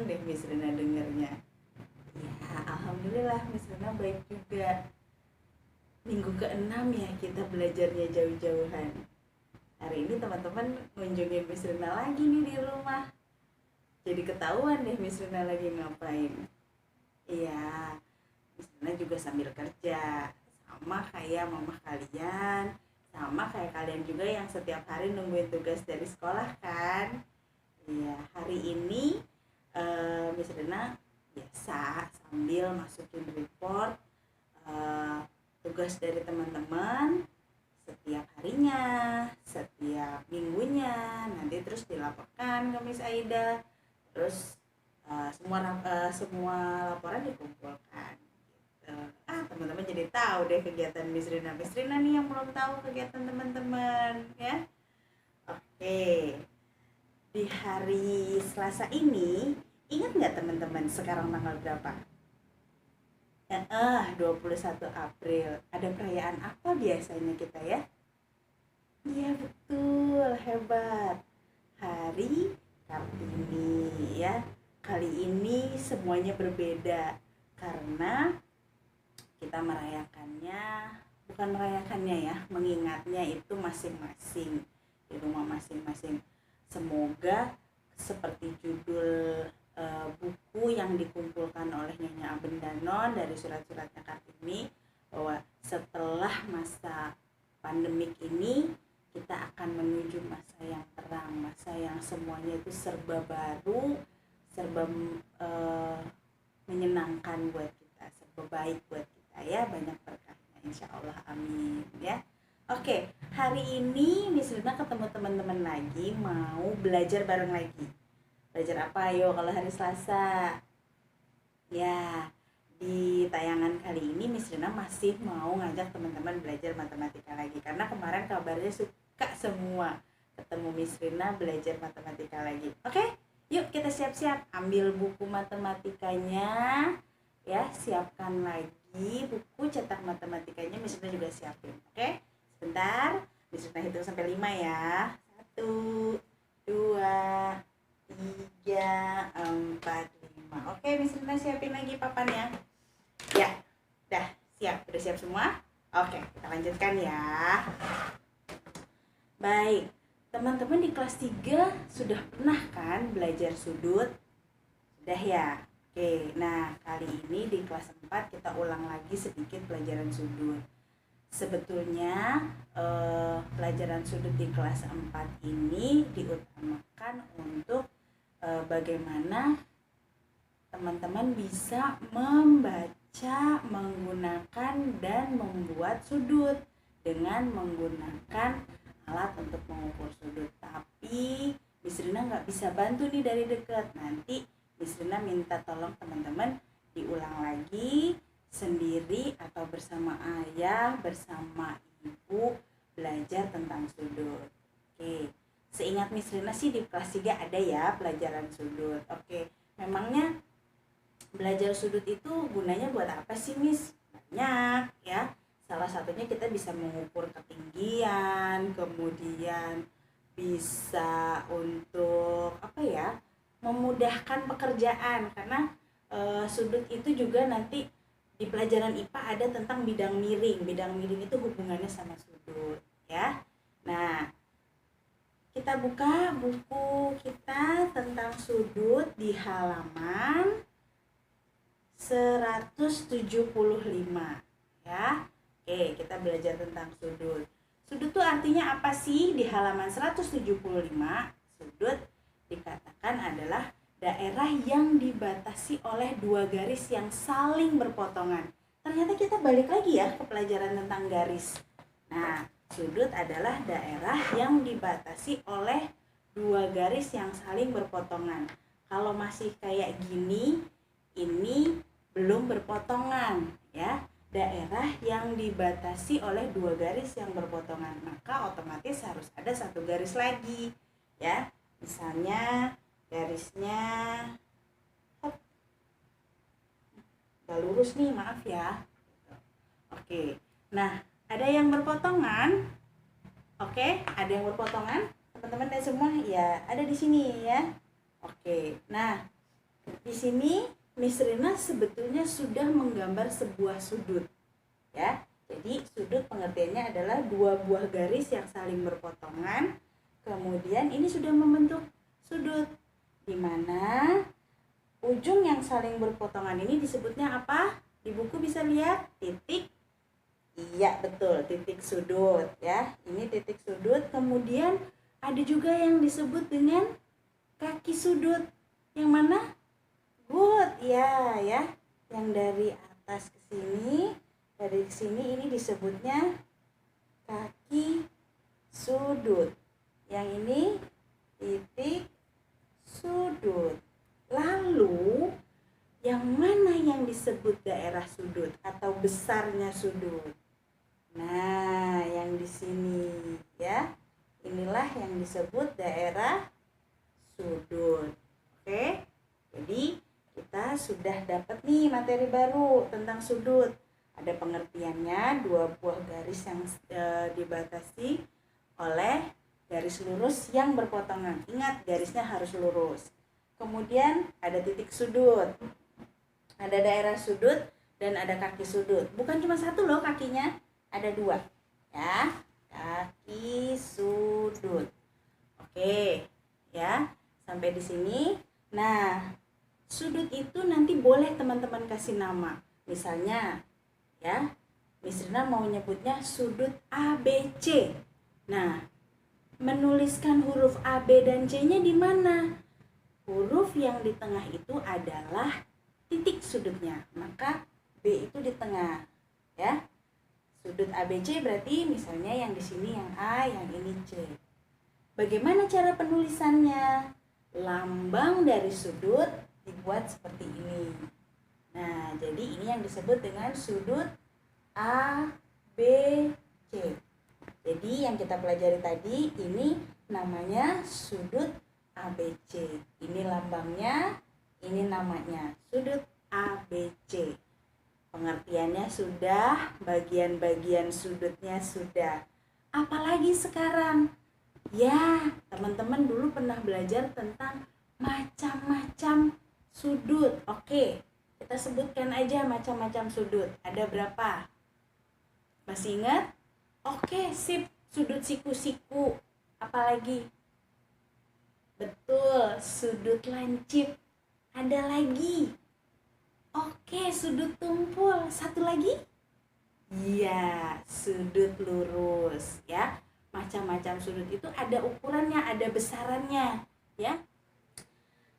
seneng deh Miss Rina dengernya. Ya, alhamdulillah Miss Rina baik juga. Minggu ke-6 ya kita belajarnya jauh-jauhan. Hari ini teman-teman ngunjungin Miss Rina lagi nih di rumah. Jadi ketahuan deh Miss Rina lagi ngapain. Iya, Miss Rina juga sambil kerja. Sama kayak mama kalian, sama kayak kalian juga yang setiap hari nungguin tugas dari sekolah kan. Iya, hari ini Miss Rina biasa sambil masukin report eh, tugas dari teman-teman setiap harinya, setiap minggunya, nanti terus dilaporkan ke Miss Aida, terus semua laporan dikumpulkan. Gitu. Teman-teman jadi tahu deh kegiatan Miss Rina. Miss Rina nih yang belum tahu kegiatan teman-teman, ya. Oke, di hari Selasa ini, ingat nggak teman-teman sekarang tanggal berapa? 21 April. Ada perayaan apa biasanya kita ya? Iya betul, hebat. Hari Kartini ya. Kali ini semuanya berbeda karena kita merayakannya, bukan merayakannya ya, mengingatnya itu masing-masing di rumah masing-masing. Semoga seperti judul buku yang dikumpulkan oleh Nyonya Abendanon dari surat-suratnya Kartini, bahwa setelah masa pandemik ini kita akan menuju masa yang terang, masa yang semuanya itu serba baru, serba menyenangkan buat kita, serba baik buat kita ya, banyak berkahnya insya Allah, amin ya. Oke, hari ini Miss Luna ketemu teman-teman lagi, mau belajar bareng lagi. Belajar apa ayo kalau hari Selasa? Ya, di tayangan kali ini Miss Rina masih mau ngajak teman-teman belajar matematika lagi. Karena kemarin kabarnya suka semua ketemu Miss Rina belajar matematika lagi. Oke, yuk kita siap-siap. Ambil buku matematikanya. Ya, siapkan lagi buku cetak matematikanya. Miss Rina juga siapin. Oke, sebentar. Miss Rina hitung sampai 5 ya. 1, 2, 3, 4, 5. Oke, Miss Rina siapin lagi papannya. Ya, udah siap semua? Oke, kita lanjutkan ya. Baik, teman-teman di kelas 3 sudah pernah kan belajar sudut? Sudah ya? Oke, nah kali ini di kelas 4 kita ulang lagi sedikit pelajaran sudut. Sebetulnya pelajaran sudut di kelas 4 ini diutamakan untuk bagaimana teman-teman bisa membaca, menggunakan dan membuat sudut dengan menggunakan alat untuk mengukur sudut. Tapi Miss Rina nggak bisa bantu nih dari dekat. Nanti Miss Rina minta tolong teman-teman diulang lagi sendiri atau bersama ayah, bersama ibu belajar tentang sudut. Oke. Seingat Miss Rina sih di kelas 3 ada ya pelajaran sudut. Oke, memangnya belajar sudut itu gunanya buat apa sih Miss? Banyak ya. Salah satunya kita bisa mengukur ketinggian, kemudian bisa untuk apa ya? Memudahkan pekerjaan karena sudut itu juga nanti di pelajaran IPA ada tentang bidang miring. Bidang miring itu hubungannya sama sudut ya. Nah, kita buka buku kita tentang sudut di halaman 175 ya. Oke, kita belajar tentang sudut. Sudut itu artinya apa sih? Di halaman 175, sudut dikatakan adalah daerah yang dibatasi oleh dua garis yang saling berpotongan. Ternyata kita balik lagi ya ke pelajaran tentang garis. Nah, sudut adalah daerah yang dibatasi oleh dua garis yang saling berpotongan. Kalau masih kayak gini, ini belum berpotongan ya. Daerah yang dibatasi oleh dua garis yang berpotongan, maka otomatis harus ada satu garis lagi ya. Misalnya garisnya gak lurus nih, maaf ya. Oke, nah ada yang berpotongan. Oke, ada yang berpotongan. Teman-teman dan semua ya ada di sini ya. Oke, nah Di sini Miss Rina sebetulnya sudah menggambar sebuah sudut, ya. Jadi sudut pengertiannya adalah dua buah garis yang saling berpotongan. Kemudian ini sudah membentuk sudut, di mana ujung yang saling berpotongan ini disebutnya apa? Di buku bisa lihat titik. Iya betul, titik sudut ya. Ini titik sudut. Kemudian ada juga yang disebut dengan kaki sudut. Yang mana? Good ya, yang dari atas ke sini, dari sini ini disebutnya kaki sudut. Yang ini titik sudut. Lalu yang mana yang disebut daerah sudut atau besarnya sudut? Nah, yang di sini ya. Inilah yang disebut daerah sudut. Oke. Jadi kita sudah dapat nih materi baru tentang sudut. Ada pengertiannya, dua buah garis yang dibatasi oleh garis lurus yang berpotongan. Ingat, garisnya harus lurus. Kemudian ada titik sudut, ada daerah sudut, dan ada kaki sudut. Bukan cuma satu loh kakinya, ada dua ya, kaki sudut. Oke ya, sampai di sini. Nah, sudut itu nanti boleh teman-teman kasih nama. Misalnya ya, Miss Rina mau nyebutnya sudut ABC. Nah, menuliskan huruf A, B, dan C-nya di mana? Huruf yang di tengah itu adalah titik sudutnya, maka B itu di tengah ya. Sudut ABC berarti misalnya yang di sini yang A, yang ini C. Bagaimana cara penulisannya? Lambang dari sudut dibuat seperti ini. Nah, jadi ini yang disebut dengan sudut A, B, C. Jadi yang kita pelajari tadi ini namanya sudut ABC. Ini lambangnya, ini namanya sudut ABC. Pengertiannya sudah, bagian-bagian sudutnya sudah. Apalagi sekarang? Ya, teman-teman dulu pernah belajar tentang macam-macam sudut. Oke, kita sebutkan aja macam-macam sudut. Ada berapa? Masih ingat? Oke, sip. Sudut siku-siku. Apalagi? Betul, sudut lancip. Ada lagi. Oke, sudut tumpul. Satu lagi? Iya, sudut lurus ya. Macam-macam sudut itu ada ukurannya, ada besarannya ya.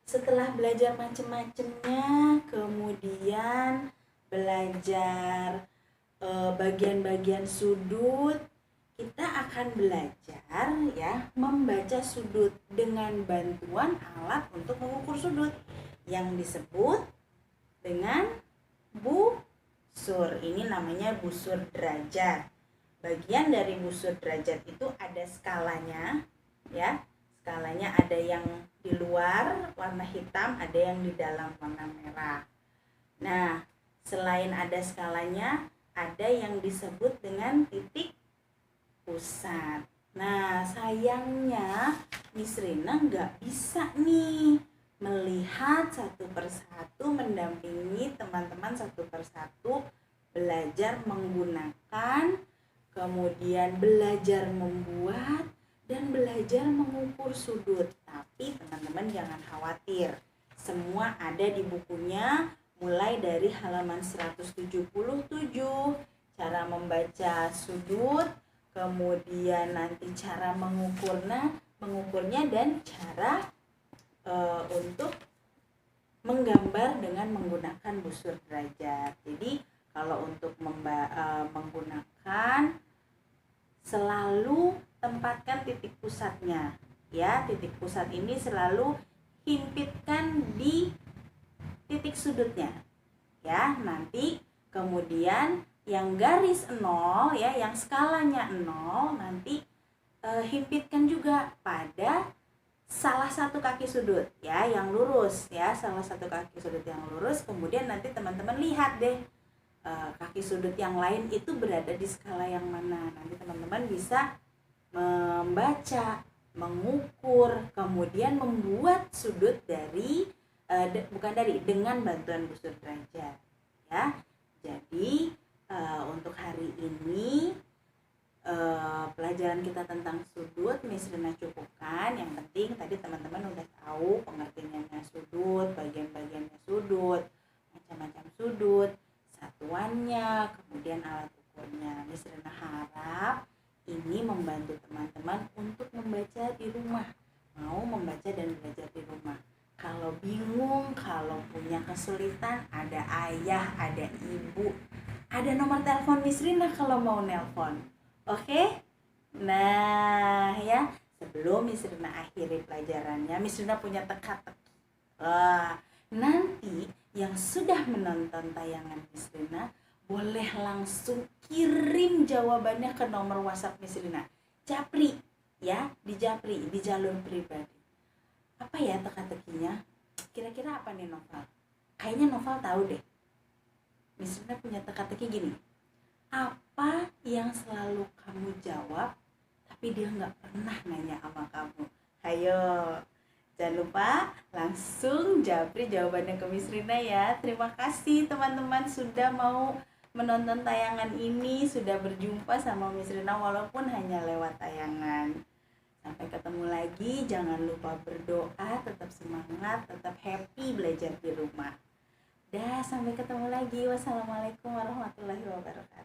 Setelah belajar macam-macamnya, kemudian belajar bagian-bagian sudut, kita akan belajar ya membaca sudut dengan bantuan alat untuk mengukur sudut yang disebut dengan busur. Ini namanya busur derajat. Bagian dari busur derajat itu ada skalanya ya. Skalanya ada yang di luar warna hitam, ada yang di dalam warna merah. Nah, selain ada skalanya, ada yang disebut dengan titik pusat. Nah, sayangnya Miss Rina nggak bisa nih melihat satu persatu, mendampingi teman-teman satu persatu belajar menggunakan, kemudian belajar membuat, dan belajar mengukur sudut. Tapi teman-teman jangan khawatir, semua ada di bukunya, mulai dari halaman 177, cara membaca sudut, kemudian nanti cara mengukurnya dan cara untuk menggambar dengan menggunakan busur derajat. Jadi kalau untuk menggunakan, selalu tempatkan titik pusatnya ya. Titik pusat ini selalu himpitkan di titik sudutnya ya. Nanti kemudian yang garis 0 ya, yang skalanya 0 nanti himpitkan juga pada salah satu kaki sudut ya, yang lurus ya, salah satu kaki sudut yang lurus. Kemudian nanti teman-teman lihat deh kaki sudut yang lain itu berada di skala yang mana. Nanti teman-teman bisa membaca, mengukur, kemudian membuat sudut dari dengan bantuan Bu Sudrajat ya. Jadi untuk hari ini pelajaran kita tentang sudut Miss Rina cukupkan. Yang penting tadi teman-teman udah tahu pengertiannya sudut, bagian-bagiannya sudut, macam-macam sudut, satuannya, kemudian alat ukurnya. Miss Rina harap ini membantu teman-teman untuk membaca di rumah, mau membaca dan belajar di rumah. Kalau bingung, kalau punya kesulitan, ada ayah, ada ibu, ada nomor telepon Miss Rina kalau mau nelpon. Oke? Nah ya, sebelum Miss Rina akhiri pelajarannya, Miss Rina punya teka-teki. Nanti yang sudah menonton tayangan Miss Rina boleh langsung kirim jawabannya ke nomor WhatsApp Miss Rina. Japri ya, di Japri, di jalur pribadi. Apa ya teka-tekinya? Kira-kira apa nih Noval? Kayaknya Noval tahu deh. Miss Rina punya teka-teki gini. Apa yang selalu kamu jawab tapi dia nggak pernah nanya sama kamu? Ayo, jangan lupa langsung japri jawabannya ke Miss Rina ya. Terima kasih teman-teman sudah mau menonton tayangan ini, sudah berjumpa sama Miss Rina walaupun hanya lewat tayangan. Sampai ketemu lagi, jangan lupa berdoa, tetap semangat, tetap happy belajar di rumah. Dah, sampai ketemu lagi. Wassalamualaikum warahmatullahi wabarakatuh.